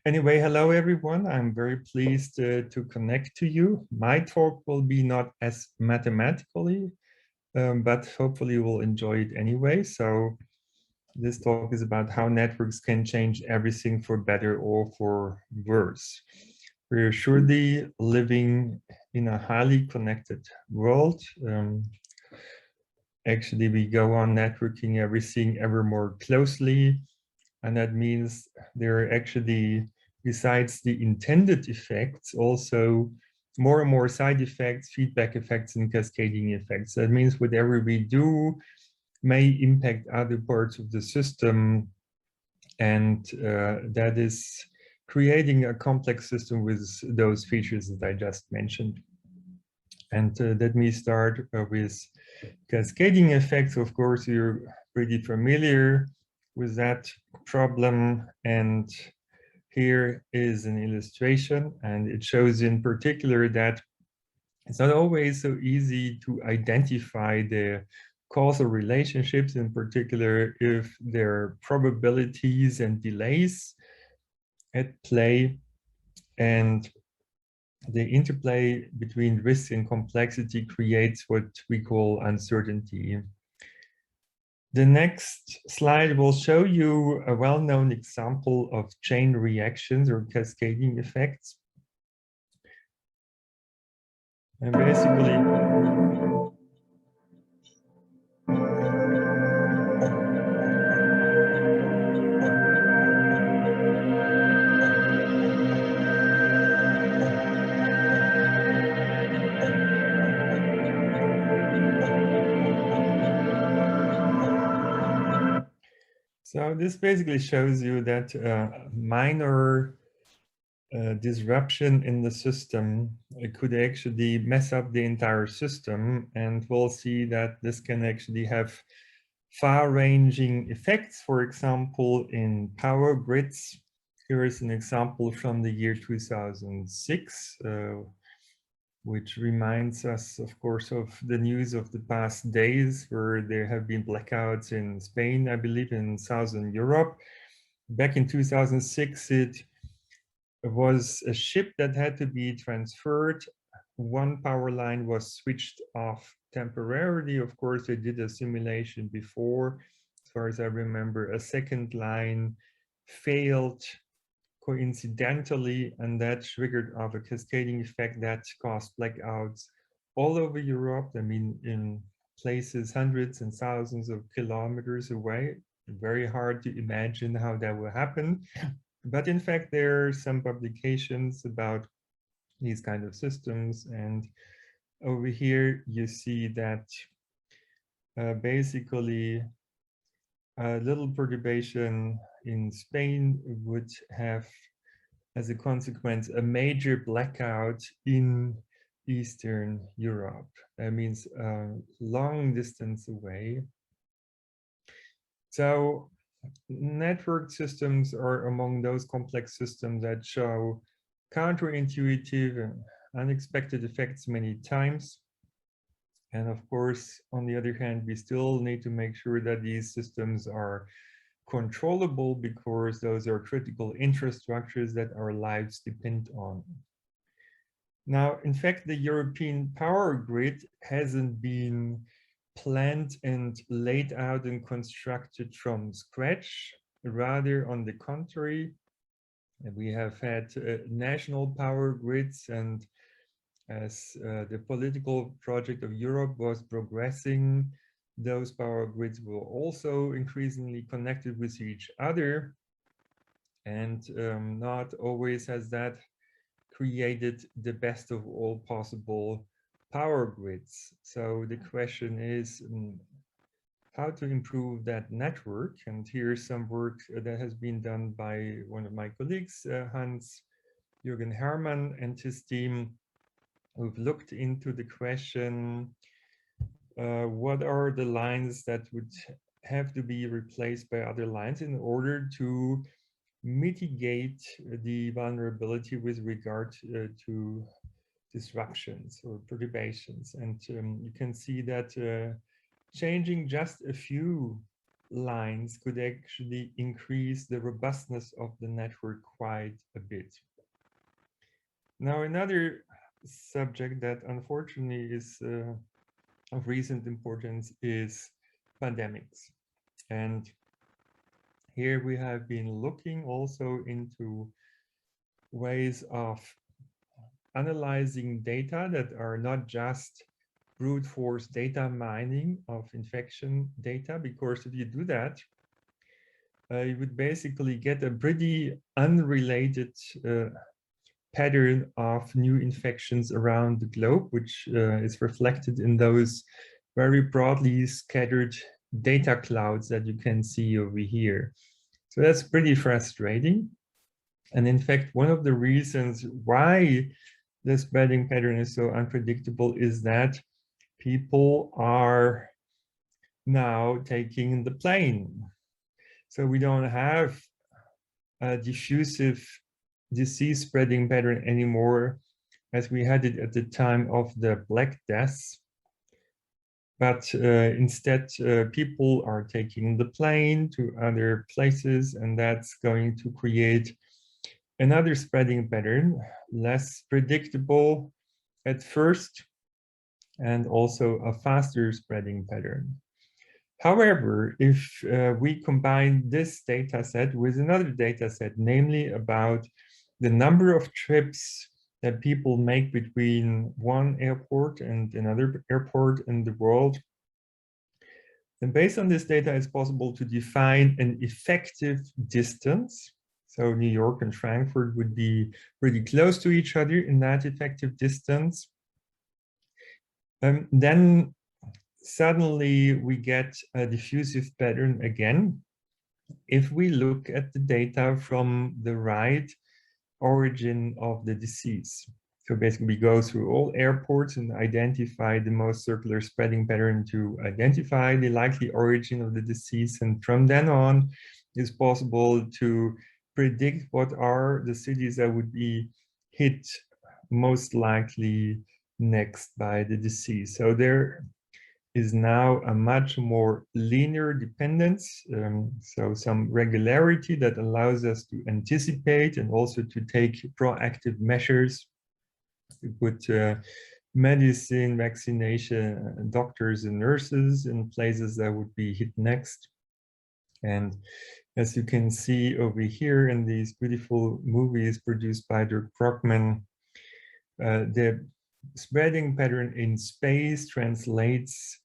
Anyway, hello everyone. I'm very pleased to connect to you. My talk will be not as mathematically, but hopefully you will enjoy it anyway. So this talk is about how networks can change everything for better or for worse. We're surely living in a highly connected world. Actually, we go on networking everything ever more closely. And that means there are actually, besides the intended effects, also more and more side effects, feedback effects, and cascading effects. That means whatever we do may impact other parts of the system. And that is creating a complex system with those features that I just mentioned. And let me start with cascading effects. Of course, you're pretty familiar with that problem. And here is an illustration, and it shows in particular that it's not always so easy to identify the causal relationships, in particular if there are probabilities and delays at play, and the interplay between risk and complexity creates what we call uncertainty. The next slide will show you a well-known example of chain reactions or cascading effects. And basically, so this basically shows you that minor disruption in the system, it could actually mess up the entire system, and we'll see that this can actually have far-ranging effects. For example, in power grids, here is an example from the year 2006, which reminds us, of course, of the news of the past days where there have been blackouts in Spain, I believe, in Southern Europe. Back in 2006, it was a ship that had to be transferred. One power line was switched off temporarily. Of course, they did a simulation before. As far as I remember, a second line failed coincidentally, and that triggered off a cascading effect that caused blackouts all over Europe. I mean, in places hundreds and thousands of kilometers away. Very hard to imagine how that will happen. But in fact, there are some publications about these kind of systems. And over here, you see that basically a little perturbation in Spain would have, as a consequence, a major blackout in Eastern Europe. That means a long distance away. So network systems are among those complex systems that show counterintuitive and unexpected effects many times. And of course, on the other hand, we still need to make sure that these systems are controllable, because those are critical infrastructures that our lives depend on. Now, in fact, the European power grid hasn't been planned and laid out and constructed from scratch. Rather, on the contrary, we have had national power grids, and as the political project of Europe was progressing, those power grids were also increasingly connected with each other, and not always has that created the best of all possible power grids. So the question is how to improve that network. And here's some work that has been done by one of my colleagues, Hans-Jürgen Hermann and his team, who've looked into the question, what are the lines that would have to be replaced by other lines in order to mitigate the vulnerability with regard to disruptions or perturbations. And you can see that changing just a few lines could actually increase the robustness of the network quite a bit. Now, another subject that unfortunately is of recent importance is pandemics. And here we have been looking also into ways of analyzing data that are not just brute force data mining of infection data, because if you do that, you would basically get a pretty unrelated pattern of new infections around the globe, which is reflected in those very broadly scattered data clouds that you can see over here. So that's pretty frustrating. And in fact, one of the reasons why the spreading pattern is so unpredictable is that people are now taking the plane. So we don't have a diffusive disease spreading pattern anymore as we had it at the time of the Black Deaths. But instead, people are taking the plane to other places, and that's going to create another spreading pattern, less predictable at first, and also a faster spreading pattern. However, if we combine this data set with another data set, namely about the number of trips that people make between one airport and another airport in the world, then based on this data, it's possible to define an effective distance. So New York and Frankfurt would be pretty close to each other in that effective distance. Then suddenly we get a diffusive pattern again. If we look at the data from the right origin of the disease. So basically we go through all airports and identify the most circular spreading pattern to identify the likely origin of the disease. And from then on, it's possible to predict what are the cities that would be hit most likely next by the disease. So there is now a much more linear dependence, so some regularity that allows us to anticipate and also to take proactive measures to put medicine, vaccination, doctors and nurses in places that would be hit next. And as you can see over here in these beautiful movies produced by Dirk, the spreading pattern in space translates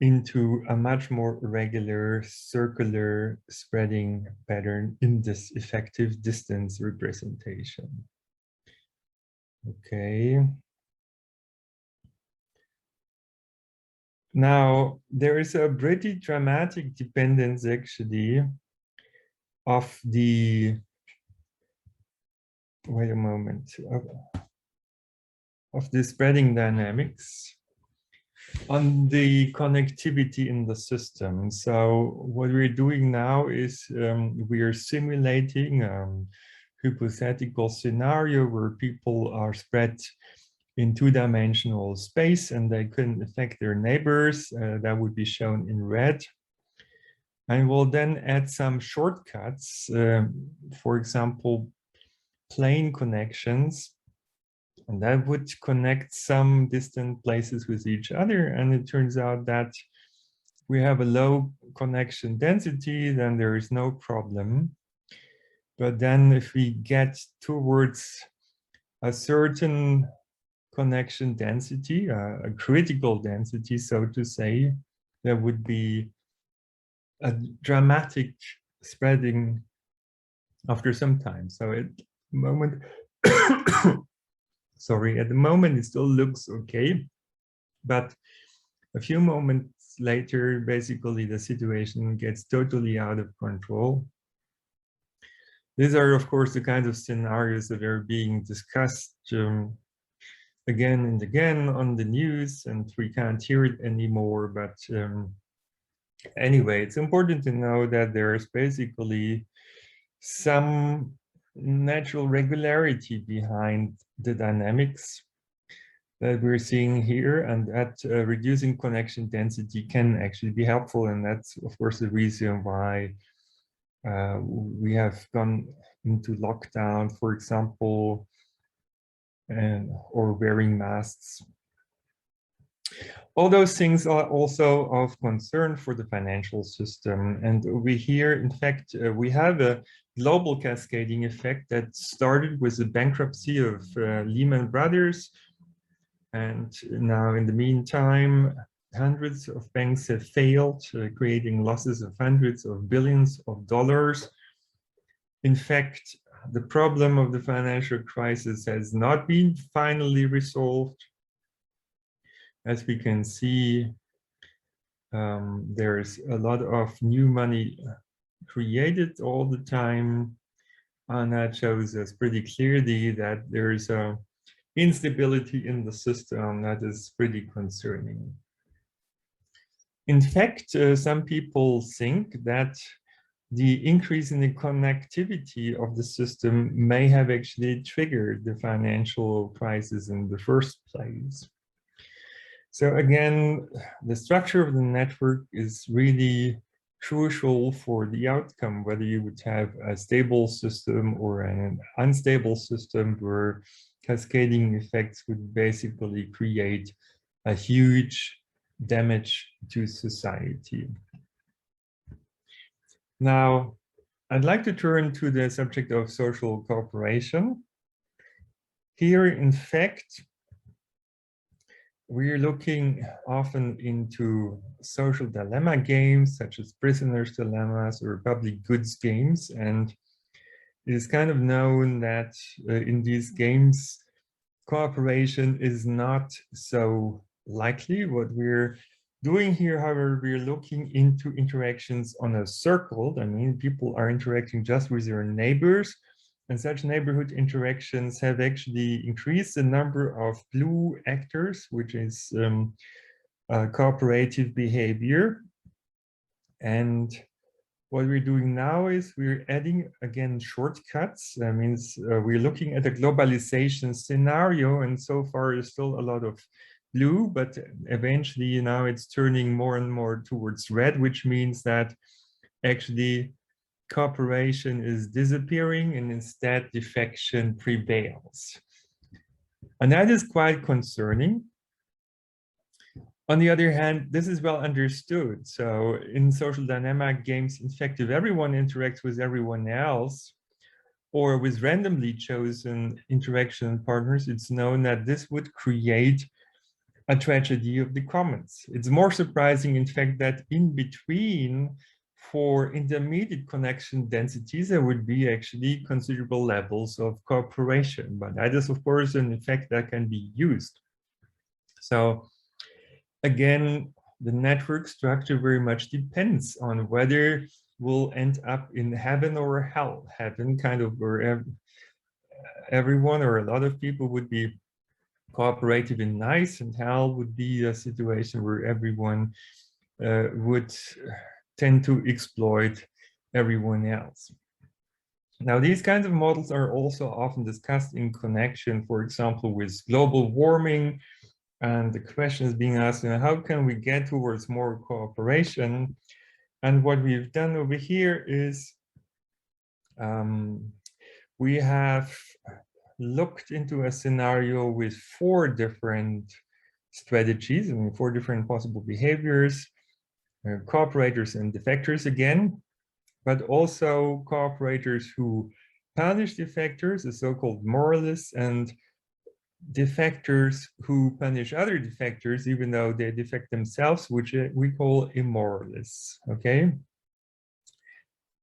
into a much more regular circular spreading pattern in this effective distance representation. Okay. Now, there is a pretty dramatic dependence actually of the, wait a moment, of the spreading dynamics on the connectivity in the system. So what we're doing now is we are simulating a hypothetical scenario where people are spread in two-dimensional space and they couldn't affect their neighbors. That would be shown in red. And we'll then add some shortcuts, for example, plane connections. And that would connect some distant places with each other. And it turns out that we have a low connection density, then there is no problem. But then if we get towards a certain connection density, a critical density, so to say, there would be a dramatic spreading after some time. So at the moment, sorry, at the moment it still looks okay, but a few moments later, basically the situation gets totally out of control. These are, of course, the kinds of scenarios that are being discussed again and again on the news, and we can't hear it anymore. But anyway, it's important to know that there's basically some natural regularity behind the dynamics. that we're seeing here, and that reducing connection density can actually be helpful. And that's, of course, the reason why we have gone into lockdown, for example, or wearing masks. All those things are also of concern for the financial system. And over here, in fact, we have a global cascading effect that started with the bankruptcy of Lehman Brothers. And now, in the meantime, hundreds of banks have failed, creating losses of hundreds of billions of dollars. In fact, the problem of the financial crisis has not been finally resolved. As we can see, there's a lot of new money created all the time, and that shows us pretty clearly that there's a instability in the system that is pretty concerning. In fact, some people think that the increase in the connectivity of the system may have actually triggered the financial crisis in the first place. So again, the structure of the network is really crucial for the outcome, whether you would have a stable system or an unstable system where cascading effects would basically create a huge damage to society. Now, I'd like to turn to the subject of social cooperation. Here, in fact, we're looking often into social dilemma games, such as prisoners' dilemmas or public goods games. And it is kind of known that in these games, cooperation is not so likely. What we're doing here, however, we're looking into interactions on a circle. I mean, people are interacting just with their neighbors, and such neighborhood interactions have actually increased the number of blue actors, which is cooperative behavior. And what we're doing now is we're adding, again, shortcuts. That means we're looking at a globalization scenario, and so far there's still a lot of blue, but eventually now it's turning more and more towards red, which means that actually cooperation is disappearing and instead defection prevails. And that is quite concerning. On the other hand, this is well understood. So in social dynamic games, in fact, if everyone interacts with everyone else or with randomly chosen interaction partners, it's known that this would create a tragedy of the commons. It's more surprising, in fact, that in between, for intermediate connection densities, there would be actually considerable levels of cooperation. But that is, of course, an effect that can be used. So again, the network structure very much depends on whether we'll end up in heaven or hell. Heaven kind of where everyone or a lot of people would be cooperative and nice, and hell would be a situation where everyone would tend to exploit everyone else. Now, these kinds of models are also often discussed in connection, for example, with global warming. And the question is being asked, how can we get towards more cooperation? And what we've done over here is we have looked into a scenario with 4 different strategies, I mean, 4 different possible behaviors, cooperators and defectors again, but also cooperators who punish defectors, the so-called moralists, and defectors who punish other defectors, even though they defect themselves, which we call immoralists, okay?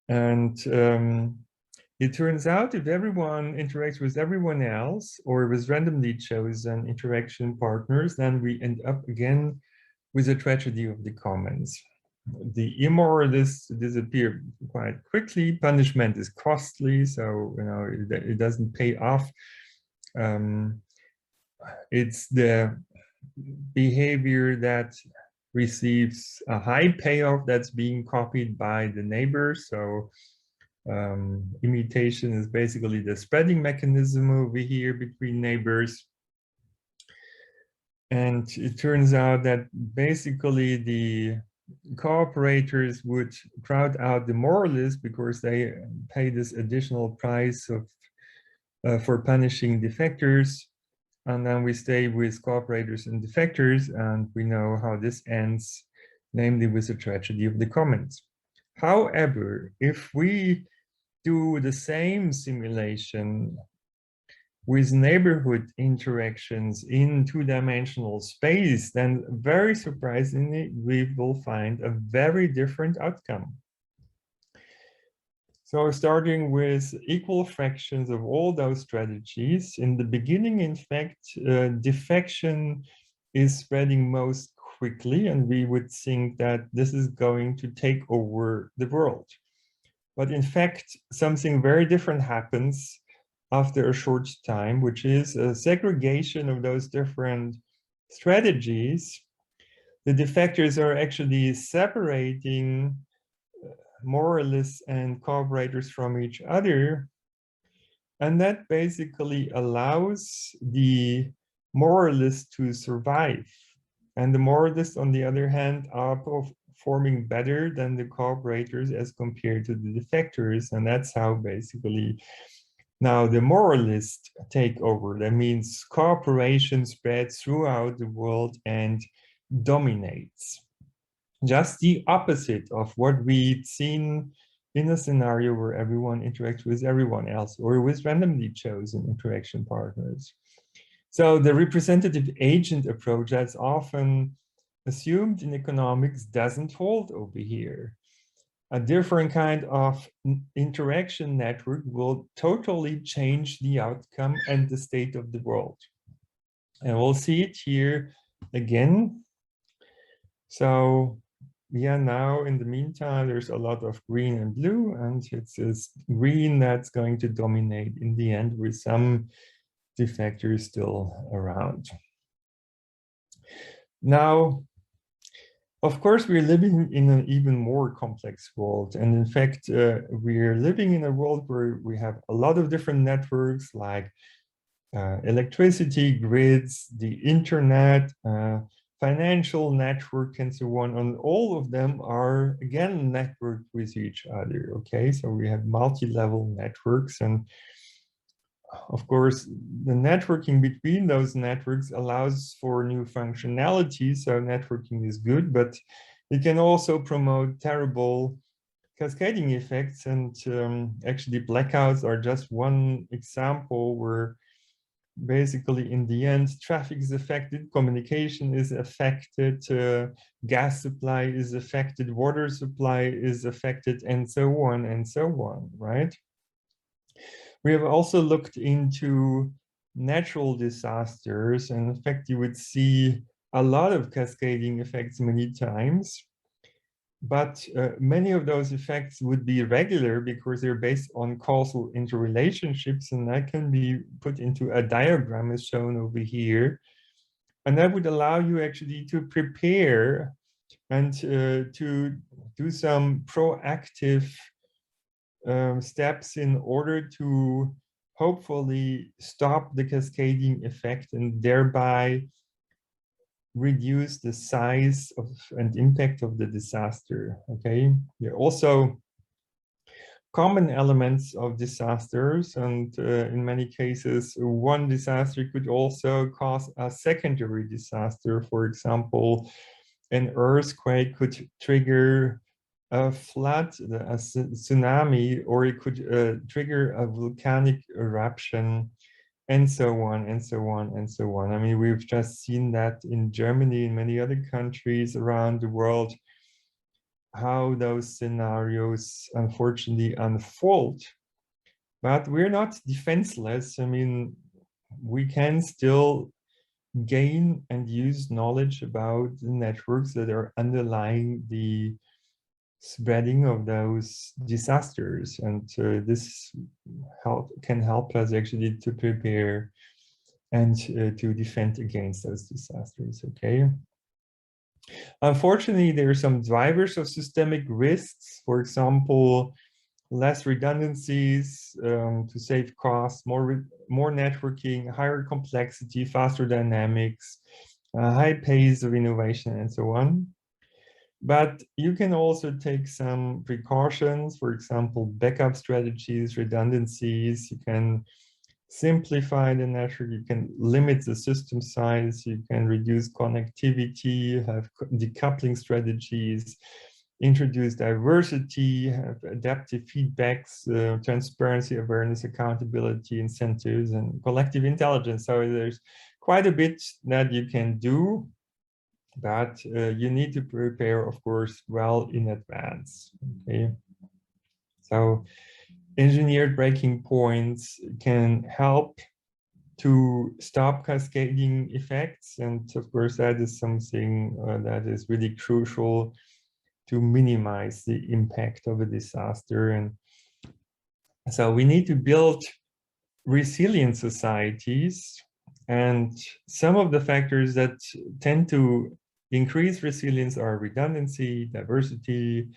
And it turns out if everyone interacts with everyone else or with randomly chosen interaction partners, then we end up again with a tragedy of the commons. The immoralists disappear quite quickly. Punishment is costly, so it doesn't pay off. It's the behavior that receives a high payoff that's being copied by the neighbors. So imitation is basically the spreading mechanism over here between neighbors. And it turns out that basically the cooperators would crowd out the moralists because they pay this additional price of for punishing defectors. And then we stay with cooperators and defectors, and we know how this ends, namely with the tragedy of the commons. However, if we do the same simulation with neighborhood interactions in two-dimensional space, then very surprisingly, we will find a very different outcome. So starting with equal fractions of all those strategies, in the beginning, in fact, defection is spreading most quickly, and we would think that this is going to take over the world. But in fact, something very different happens after a short time, which is a segregation of those different strategies. The defectors are actually separating moralists and cooperators from each other. And that basically allows the moralists to survive. And the moralists, on the other hand, are performing better than the cooperators as compared to the defectors. And that's how basically now the moralists take over. That means cooperation spreads throughout the world and dominates. Just the opposite of what we'd seen in a scenario where everyone interacts with everyone else or with randomly chosen interaction partners. So the representative agent approach that's often assumed in economics doesn't hold over here. A different kind of interaction network will totally change the outcome and the state of the world. And we'll see it here again. So yeah, now in the meantime, there's a lot of green and blue, and it's this green that's going to dominate in the end with some defectors still around. Now, of course, we're living in an even more complex world. And in fact, we're living in a world where we have a lot of different networks like electricity grids, the internet, financial network, and so on. And all of them are, again, networked with each other, okay? So we have multi-level networks. And of course, the networking between those networks allows for new functionality. So networking is good, but it can also promote terrible cascading effects. And actually, blackouts are just one example where basically in the end, traffic is affected, communication is affected, gas supply is affected, water supply is affected, and so on, right? We have also looked into natural disasters, and in fact, you would see a lot of cascading effects many times. But many of those effects would be regular because they're based on causal interrelationships, and that can be put into a diagram as shown over here. And that would allow you actually to prepare and to do some proactive steps in order to hopefully stop the cascading effect and thereby reduce the size of and impact of the disaster, okay? There are also common elements of disasters, and in many cases, one disaster could also cause a secondary disaster. For example, an earthquake could trigger a flood, a tsunami, or it could trigger a volcanic eruption, and so on, and so on, and so on. I mean, we've just seen that in Germany and many other countries around the world, how those scenarios unfortunately unfold. But we're not defenseless. I mean, we can still gain and use knowledge about the networks that are underlying the spreading of those disasters, and this can help us actually to prepare and to defend against those disasters, okay? Unfortunately, there are some drivers of systemic risks. For example, less redundancies to save costs, more networking, higher complexity, faster dynamics, a high pace of innovation, and so on. But you can also take some precautions, for example, backup strategies, redundancies. You can simplify the network, you can limit the system size, you can reduce connectivity, have decoupling strategies, introduce diversity, have adaptive feedbacks, transparency, awareness, accountability, incentives, and collective intelligence. So there's quite a bit that you can do, but you need to prepare, of course, well in advance. Okay. So engineered breaking points can help to stop cascading effects. And of course, that is something that is really crucial to minimize the impact of a disaster. And so we need to build resilient societies. And some of the factors that tend to increase resilience are redundancy, diversity,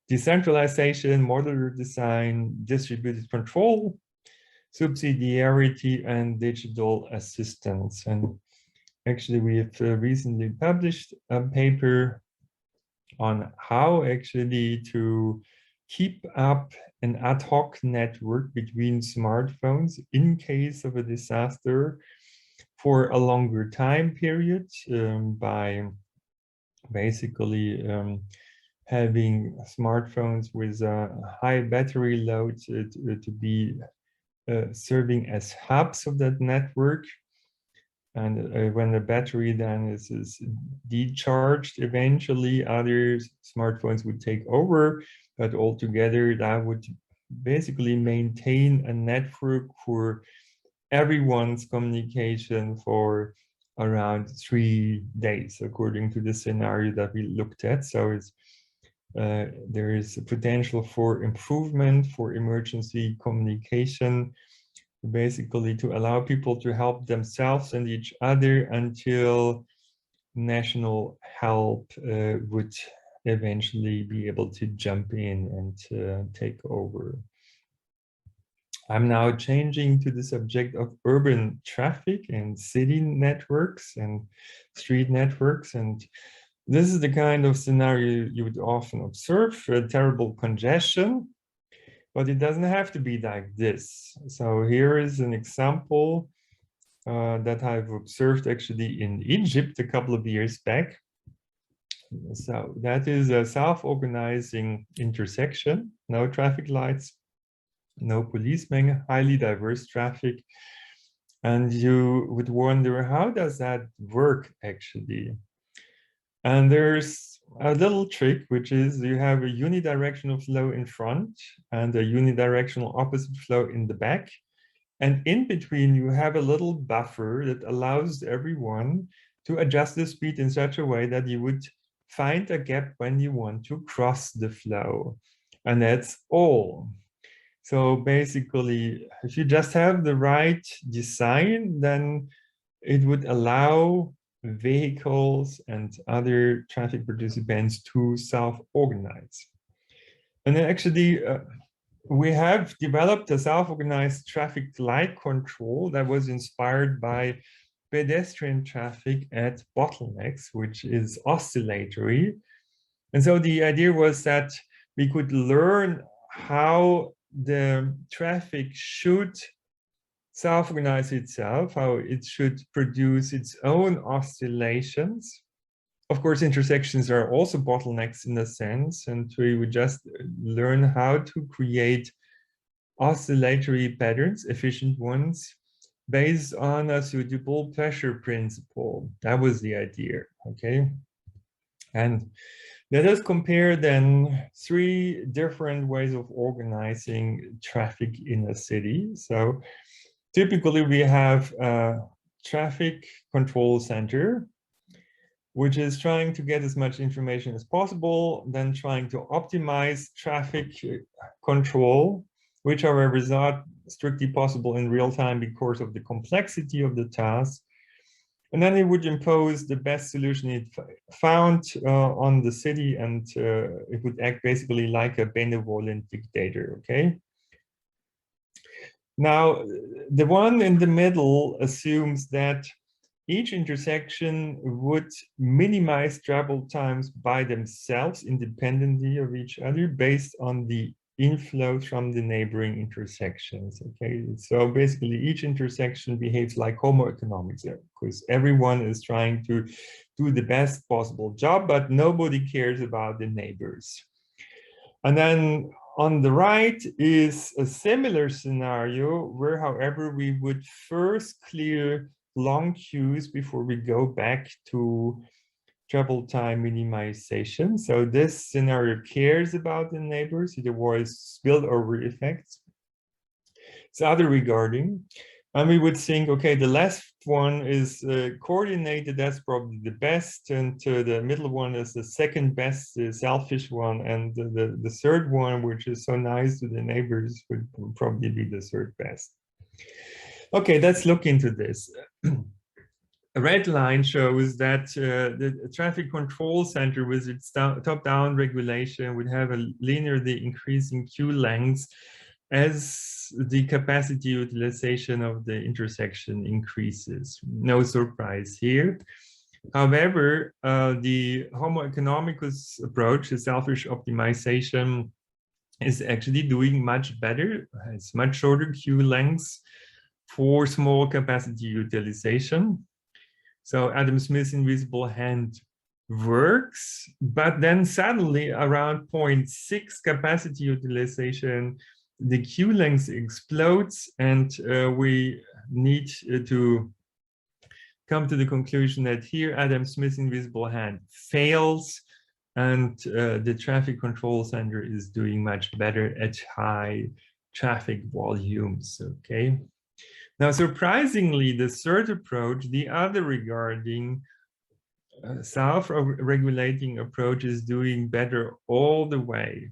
decentralization, modular design, distributed control, subsidiarity, and digital assistance. And actually, we have recently published a paper on how actually to keep up an ad hoc network between smartphones in case of a disaster for a longer time period by basically having smartphones with a high battery load to be serving as hubs of that network. And when the battery then is decharged, eventually other smartphones would take over, but altogether that would basically maintain a network for everyone's communication for around 3 days, according to the scenario that we looked at. So it's there is a potential for improvement for emergency communication, basically to allow people to help themselves and each other until national help would eventually be able to jump in and take over. I'm now changing to the subject of urban traffic and city networks and street networks. And this is the kind of scenario you would often observe, terrible congestion, but it doesn't have to be like this. So here is an example that I've observed actually in Egypt a couple of years back. So that is a self-organizing intersection, no traffic lights, no policemen, highly diverse traffic. And you would wonder, how does that work actually? And there's a little trick, which is you have a unidirectional flow in front and a unidirectional opposite flow in the back. And in between, you have a little buffer that allows everyone to adjust the speed in such a way that you would find a gap when you want to cross the flow. And that's all. So basically, if you just have the right design, then it would allow vehicles and other traffic participants to self-organize. And then actually, we have developed a self-organized traffic light control that was inspired by pedestrian traffic at Bottlenecks, which is oscillatory. And so the idea was that we could learn how the traffic should self-organize itself, how it should produce its own oscillations. Of course, intersections are also bottlenecks in a sense, and we would just learn how to create oscillatory patterns, efficient ones, based on a suitable pressure principle. That was the idea, okay? And let us compare then 3 different ways of organizing traffic in a city. So typically we have a traffic control center, which is trying to get as much information as possible, then trying to optimize traffic control, which however is not strictly possible in real time because of the complexity of the task. And then it would impose the best solution it found on the city, and it would act basically like a benevolent dictator, okay? Now, the one in the middle assumes that each intersection would minimize travel times by themselves independently of each other based on the inflow from the neighboring intersections. Okay, so basically each intersection behaves like Homo economics because everyone is trying to do the best possible job, but nobody cares about the neighbors. And then on the right is a similar scenario where, however, we would first clear long queues before we go back to travel time minimization. So this scenario cares about the neighbors. It avoids spillover effects. It's other regarding. And we would think, okay, the last one is coordinated, that's probably the best. And the middle one is the second best, the selfish one. And the third one, which is so nice to the neighbors, would probably be the third best. Okay, let's look into this. A red line shows that the traffic control center with its top-down regulation would have a linearly increasing queue length as the capacity utilization of the intersection increases. No surprise here. However, the Homo economicus approach, the selfish optimization, is actually doing much better. It's much shorter queue lengths for small capacity utilization. So Adam Smith's invisible hand works, but then suddenly around 0.6 capacity utilization, the queue length explodes, and we need to come to the conclusion that here Adam Smith's invisible hand fails, and the traffic control center is doing much better at high traffic volumes, okay? Now, surprisingly, the third approach, the other regarding self-regulating approach, is doing better all the way.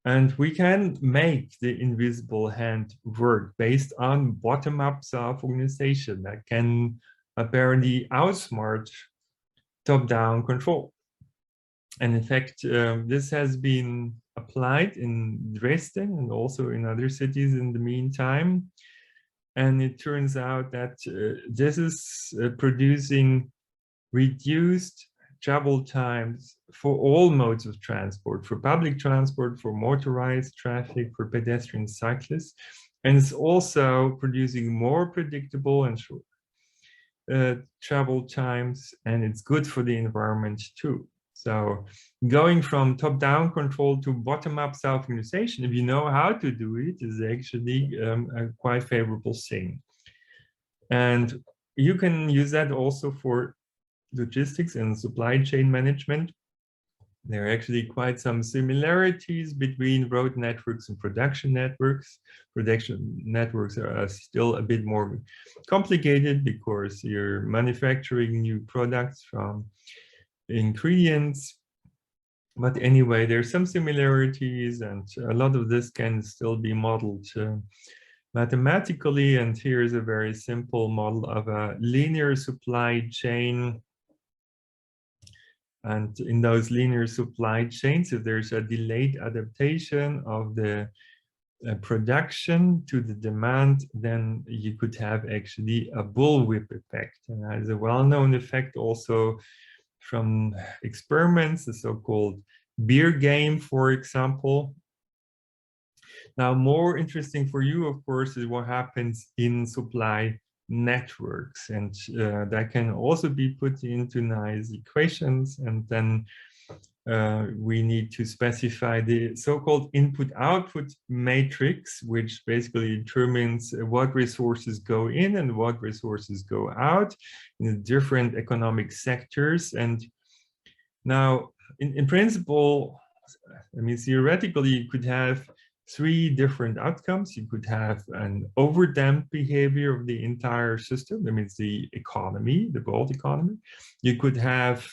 And we can make the invisible hand work based on bottom-up self-organization that can apparently outsmart top-down control. And in fact, this has been applied in Dresden and also in other cities in the meantime. And it turns out that this is producing reduced travel times for all modes of transport, for public transport, for motorized traffic, for pedestrian cyclists. And it's also producing more predictable and short travel times, and it's good for the environment too. So going from top-down control to bottom-up self-organization, if you know how to do it, is actually a quite favorable thing. And you can use that also for logistics and supply chain management. There are actually quite some similarities between road networks and production networks. Production networks are still a bit more complicated because you're manufacturing new products from ingredients. But anyway, there's some similarities, and a lot of this can still be modeled mathematically. And here's a very simple model of a linear supply chain. And in those linear supply chains, if there's a delayed adaptation of the production to the demand, then you could have actually a bullwhip effect. And that is a well-known effect also from experiments, the so-called beer game, for example. Now, more interesting for you, of course, is what happens in supply networks, and that can also be put into nice equations. And then we need to specify the so-called input-output matrix, which basically determines what resources go in and what resources go out in the different economic sectors. And now, in principle, I mean, theoretically, you could have three different outcomes. You could have an overdamped behavior of the entire system. That means the economy, the world economy. You could have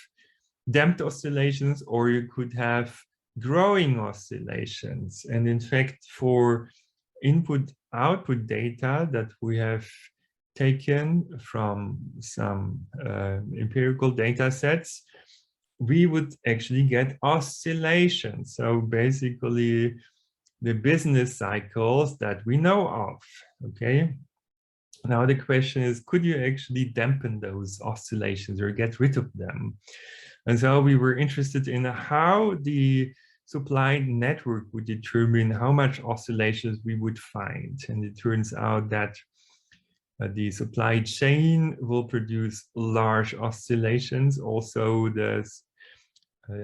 damped oscillations, or you could have growing oscillations. And in fact, for input-output data that we have taken from some empirical data sets, we would actually get oscillations. So basically, the business cycles that we know of, okay? Now the question is, could you actually dampen those oscillations or get rid of them? And so we were interested in how the supply network would determine how much oscillations we would find. And it turns out that the supply chain will produce large oscillations. Also, the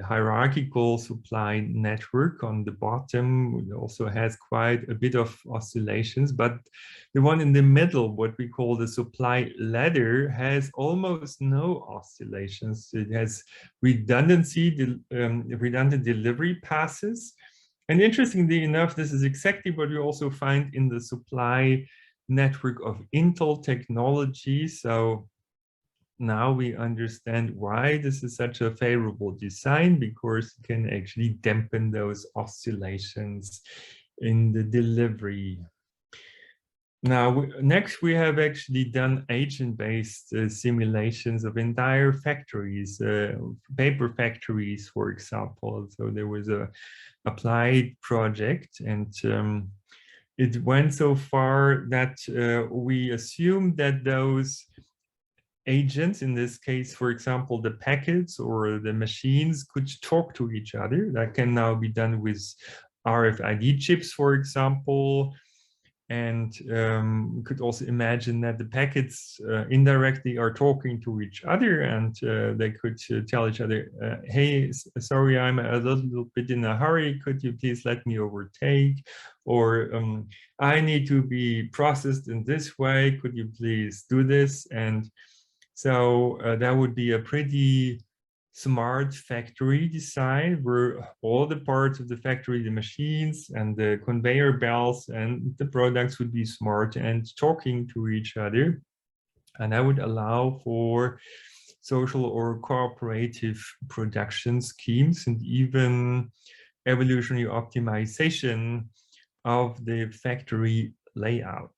hierarchical supply network on the bottom also has quite a bit of oscillations, but the one in the middle, what we call the supply ladder, has almost no oscillations. It has redundancy, redundant delivery passes. And interestingly enough, this is exactly what we also find in the supply network of Intel technology. So now we understand why this is such a favorable design, because it can actually dampen those oscillations in the delivery. Now, next we have actually done agent-based simulations of entire factories, paper factories, for example. So there was a applied project, and it went so far that we assumed that those agents, in this case, for example, the packets or the machines, could talk to each other. That can now be done with RFID chips, for example. And we could also imagine that the packets indirectly are talking to each other, and they could tell each other, hey, sorry, I'm a little bit in a hurry. Could you please let me overtake? Or I need to be processed in this way. Could you please do this? And so that would be a pretty smart factory design where all the parts of the factory, the machines and the conveyor belts and the products would be smart and talking to each other. And that would allow for social or cooperative production schemes and even evolutionary optimization of the factory layout.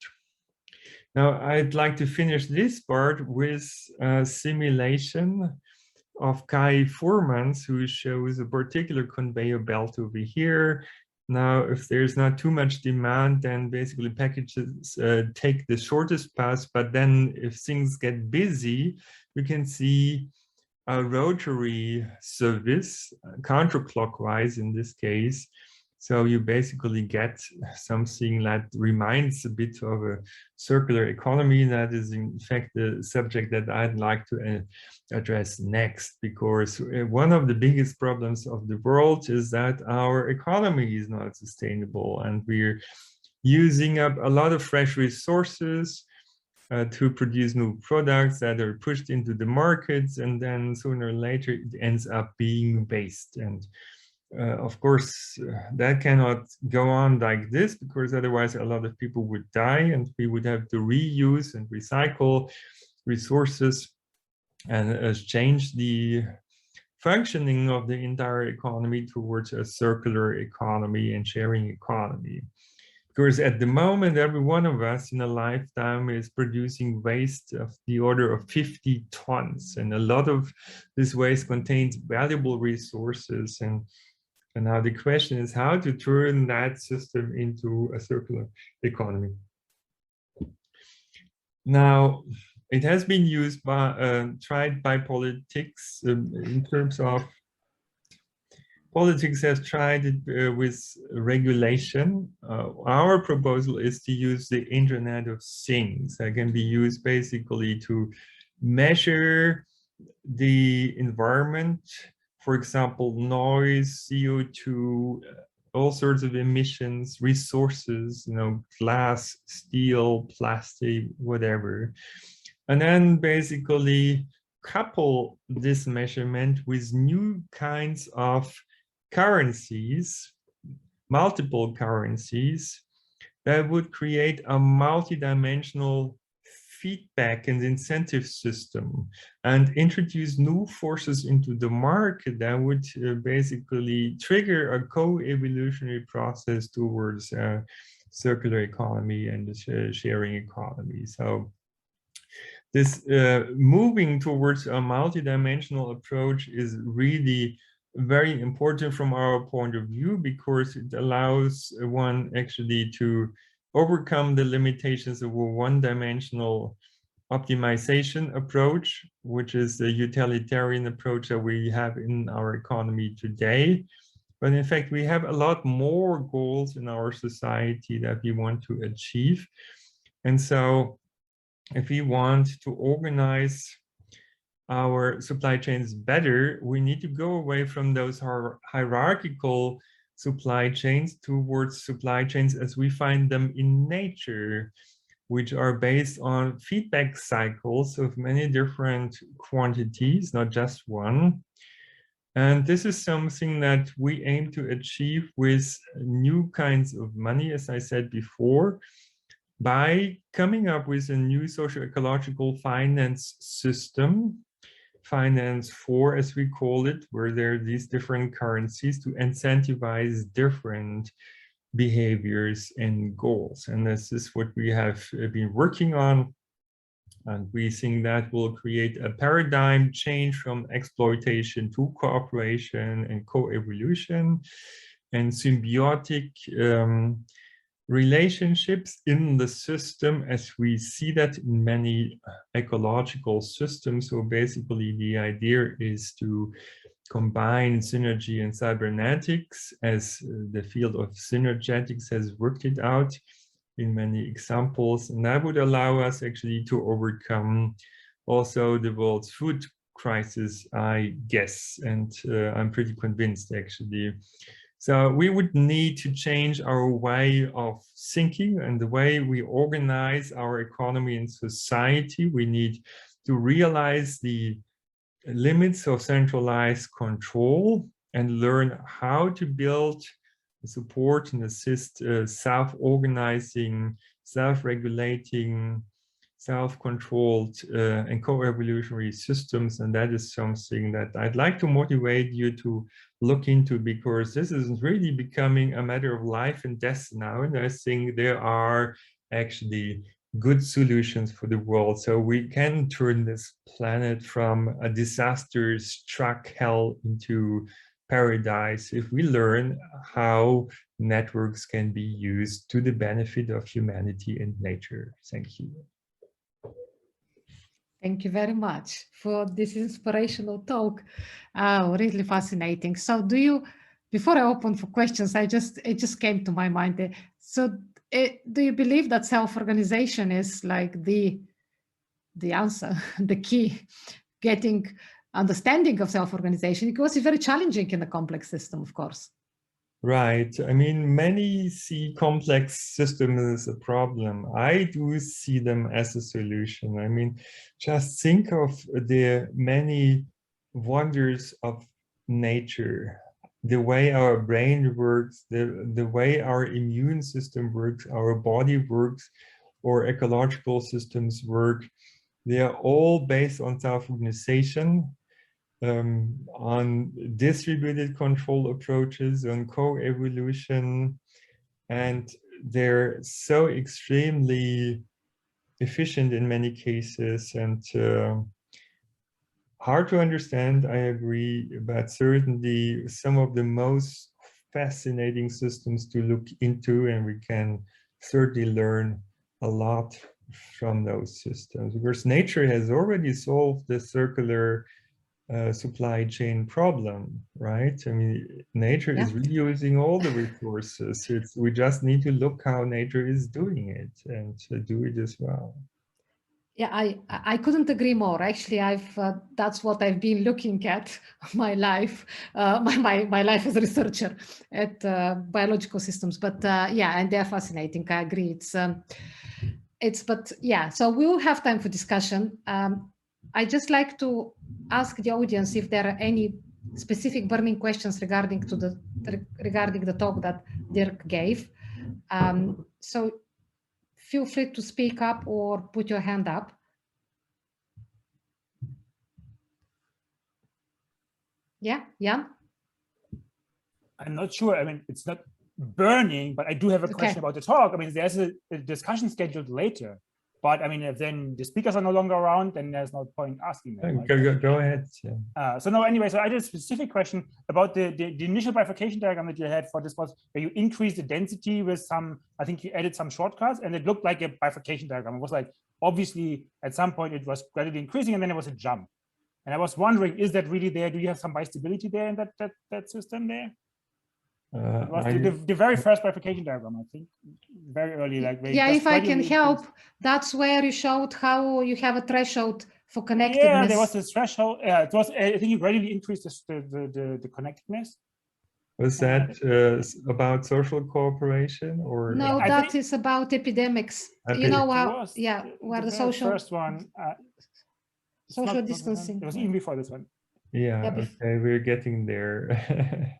Now, I'd like to finish this part with a simulation of Kai Foreman's, who shows a particular conveyor belt over here. Now, if there's not too much demand, then basically packages take the shortest path, but then if things get busy, we can see a rotary service, counterclockwise in this case. So you basically get something that reminds a bit of a circular economy. That is, in fact, the subject that I'd like to address next, because one of the biggest problems of the world is that our economy is not sustainable, and we're using up a lot of fresh resources to produce new products that are pushed into the markets, and then sooner or later it ends up being waste. And of course, that cannot go on like this, because otherwise a lot of people would die, and we would have to reuse and recycle resources and change the functioning of the entire economy towards a circular economy and sharing economy. Because at the moment, every one of us in a lifetime is producing waste of the order of 50 tons. And a lot of this waste contains valuable resources. And now the question is how to turn that system into a circular economy. Now, it has been used by, tried by politics in terms of politics has tried it with regulation. Our proposal is to use the Internet of Things. That can be used basically to measure the environment, for example, noise, CO2, all sorts of emissions, resources, glass, steel, plastic, whatever. And then basically couple this measurement with new kinds of currencies, multiple currencies, that would create a multidimensional feedback and incentive system and introduce new forces into the market that would basically trigger a co-evolutionary process towards a circular economy and the sharing economy. So this moving towards a multidimensional approach is really very important from our point of view, because it allows one actually to overcome the limitations of a one-dimensional optimization approach, which is a utilitarian approach that we have in our economy today. But in fact, we have a lot more goals in our society that we want to achieve. And so if we want to organize our supply chains better, we need to go away from those hierarchical supply chains towards supply chains as we find them in nature, which are based on feedback cycles of many different quantities, not just one. And this is something that we aim to achieve with new kinds of money, as I said before, by coming up with a new socio-ecological finance system, finance 4, as we call it, where there are these different currencies to incentivize different behaviors and goals. And this is what we have been working on. And we think that will create a paradigm change from exploitation to cooperation and co-evolution and symbiotic relationships in the system as we see that in many ecological systems. So basically the idea is to combine synergy and cybernetics, as the field of synergetics has worked it out in many examples. And that would allow us actually to overcome also the world's food crisis, I guess. And I'm pretty convinced actually. So we would need to change our way of thinking and the way we organize our economy and society. We need to realize the limits of centralized control and learn how to build, support, and assist self-organizing, self-regulating, self-controlled and co-evolutionary systems. And that is something that I'd like to motivate you to look into, because this is really becoming a matter of life and death now. And I think there are actually good solutions for the world. So we can turn this planet from a disaster-struck hell into paradise if we learn how networks can be used to the benefit of humanity and nature. Thank you. Thank you very much for this inspirational talk. Really fascinating. So do you, before I open for questions, it just came to my mind. So do you believe that self-organization is like the answer, the key, getting understanding of self-organization? Because it's very challenging in a complex system, of course. Right. I mean, many see complex systems as a problem. I do see them as a solution. I mean, just think of the many wonders of nature, the way our brain works, the way our immune system works, our body works, or ecological systems work. They are all based on self-organization, on distributed control approaches, on co-evolution, and they're so extremely efficient in many cases and hard to understand, I agree, but certainly some of the most fascinating systems to look into, and we can certainly learn a lot from those systems, because nature has already solved the circular supply chain problem, right? I mean, nature is reusing all the resources. We just need to look how nature is doing it and to do it as well. Yeah, I couldn't agree more. Actually, that's what I've been looking at my life, my life as a researcher at biological systems. But yeah, and they're fascinating. I agree. But yeah. So we will have time for discussion. I just like to ask the audience if there are any specific burning questions regarding the talk that Dirk gave. So feel free to speak up or put your hand up. Yeah, Jan? I'm not sure. I mean, it's not burning, but I do have a question about the talk. I mean, there's a discussion scheduled later. But I mean, if then the speakers are no longer around, then there's no point asking them. Right? Go ahead. Yeah. So no, anyway, so I did a specific question about the initial bifurcation diagram that you had for this was where you increased the density with some, I think you added some shortcuts, and it looked like a bifurcation diagram. It was like, obviously, at some point it was gradually increasing, and then there was a jump. And I was wondering, is that really there? Do you have some bistability there in that system there? It was the very first bifurcation diagram, I think, very early. Like yeah, if I can help, that's where you showed how you have a threshold for connectedness. Yeah, there was this threshold. It was. I think you gradually increased the connectedness. Was that about social cooperation or? No, that is about epidemics. You know how? Yeah, where the social first one. Social distancing. It was even before this one. Yeah. Okay, we're getting there.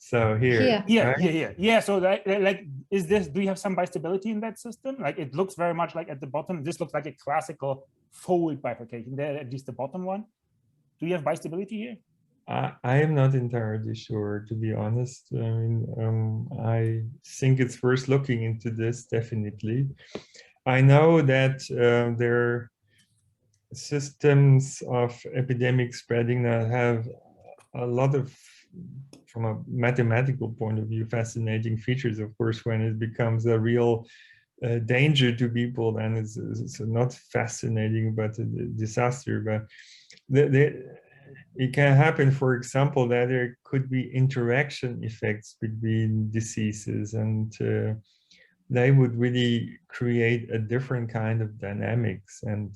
So here. Yeah. So like, is this? Do you have some bistability in that system? Like, it looks very much like at the bottom. This looks like a classical fold bifurcation. There, at least the bottom one. Do you have bistability here? I am not entirely sure, to be honest. I mean, I think it's worth looking into this, definitely. I know that there are systems of epidemic spreading that have a lot of, from a mathematical point of view, fascinating features. Of course, when it becomes a real danger to people, then it's not fascinating, but a disaster. But it can happen, for example, that there could be interaction effects between diseases, and they would really create a different kind of dynamics. And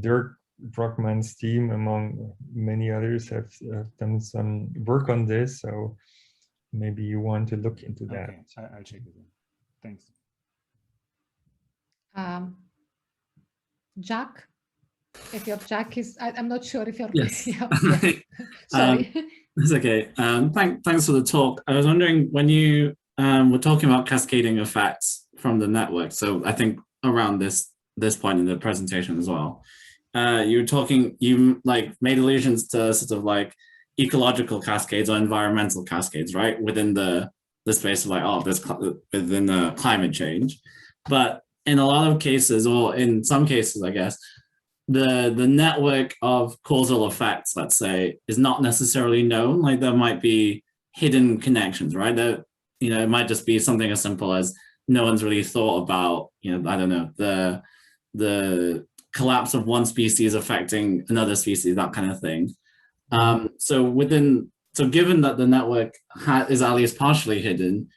Dirk Brockman's team, among many others, have done some work on this. So maybe you want to look into that. Okay, I'll check it out. Thanks. Jack? If your Jack is, I'm not sure if you're. Yes. Yeah. Sorry. It's okay. Thanks for the talk. I was wondering, when you were talking about cascading effects from the network, so I think around this point in the presentation as well, you were talking, you like made allusions to sort of like ecological cascades or environmental cascades, right? Within the space of like, oh, this within the climate change. But in a lot of cases, or in some cases, I guess, the network of causal effects, let's say, is not necessarily known. Like, there might be hidden connections, right? That, you know, it might just be something as simple as no one's really thought about, you know, I don't know, the collapse of one species affecting another species, that kind of thing. So given that the network is at least partially hidden,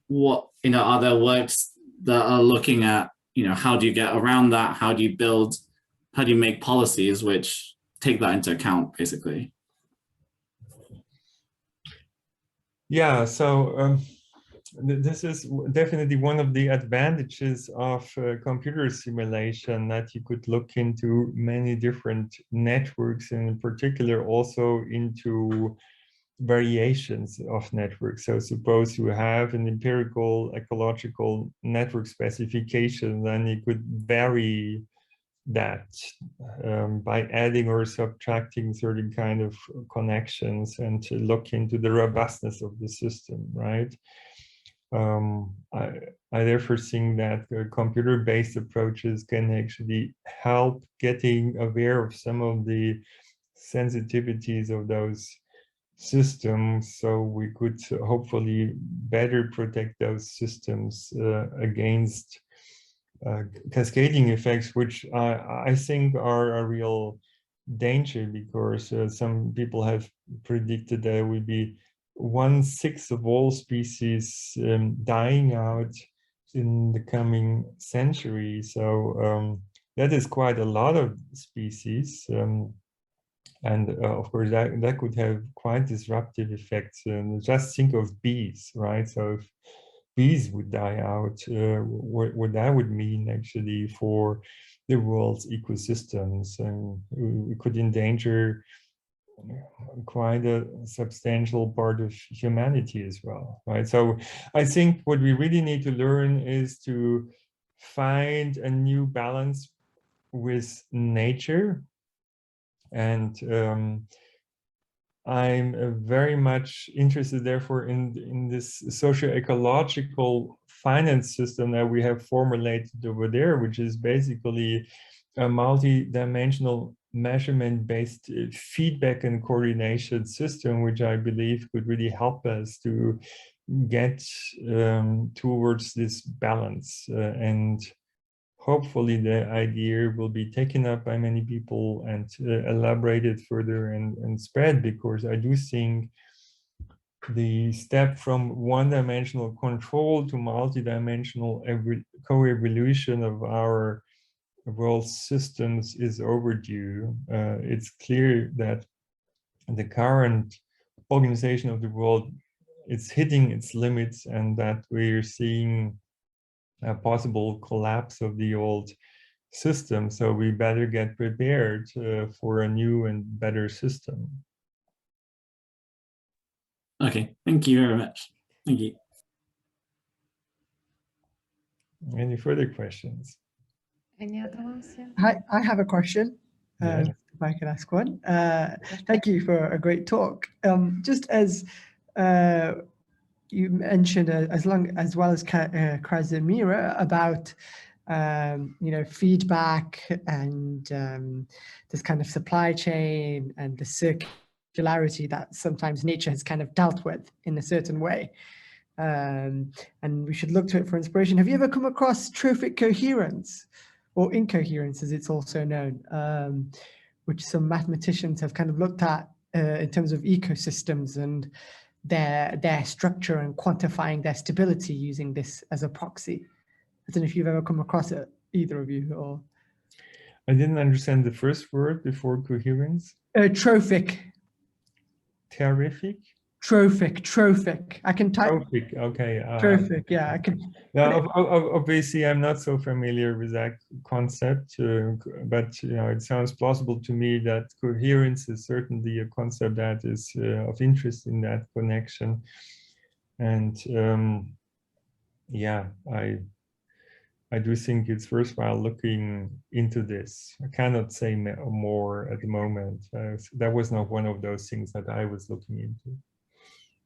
what, you know, are there works that are looking at, you know, how do you get around that? How do you make policies which take that into account, basically? Yeah, so this is definitely one of the advantages of computer simulation, that you could look into many different networks, and in particular also into variations of networks. So suppose you have an empirical ecological network specification, then you could vary that by adding or subtracting certain kind of connections, and to look into the robustness of the system, right? I therefore think that computer-based approaches can actually help getting aware of some of the sensitivities of those systems, so we could hopefully better protect those systems against cascading effects, which I think are a real danger, because some people have predicted there will be 1/6 of all species dying out in the coming century. So that is quite a lot of species. And of course, that could have quite disruptive effects. Just think of bees, right? So if bees would die out, what that would mean actually for the world's ecosystems, and we could endanger quite a substantial part of humanity as well, right? So I think what we really need to learn is to find a new balance with nature. And I'm very much interested, therefore, in this socio-ecological finance system that we have formulated over there, which is basically a multi-dimensional measurement-based feedback and coordination system, which I believe could really help us to get towards this balance. And hopefully the idea will be taken up by many people and elaborated further and spread, because I do think the step from one-dimensional control to multi-dimensional co-evolution of our world systems is overdue. It's clear that the current organization of the world is hitting its limits, and that we're seeing a possible collapse of the old system. So we better get prepared for a new and better system. Okay, thank you very much. Thank you. Any further questions? Any other ones? Yeah. I have a question. Yes. If I can ask one. Thank you for a great talk. Just as you mentioned, as well as Casimira, about feedback and this kind of supply chain and the circularity that sometimes nature has kind of dealt with in a certain way. And we should look to it for inspiration. Have you ever come across trophic coherence, or incoherence as it's also known, which some mathematicians have kind of looked at in terms of ecosystems and their structure and quantifying their stability using this as a proxy? I don't know if you've ever come across it, either of you, or... I didn't understand the first word before coherence. Trophic. Terrific? Trophic. I can type. Trophic, okay. Trophic, yeah, I can. Now, obviously, I'm not so familiar with that concept, but it sounds plausible to me that coherence is certainly a concept that is of interest in that connection. And yeah, I do think it's worthwhile looking into this. I cannot say more at the moment. That was not one of those things that I was looking into.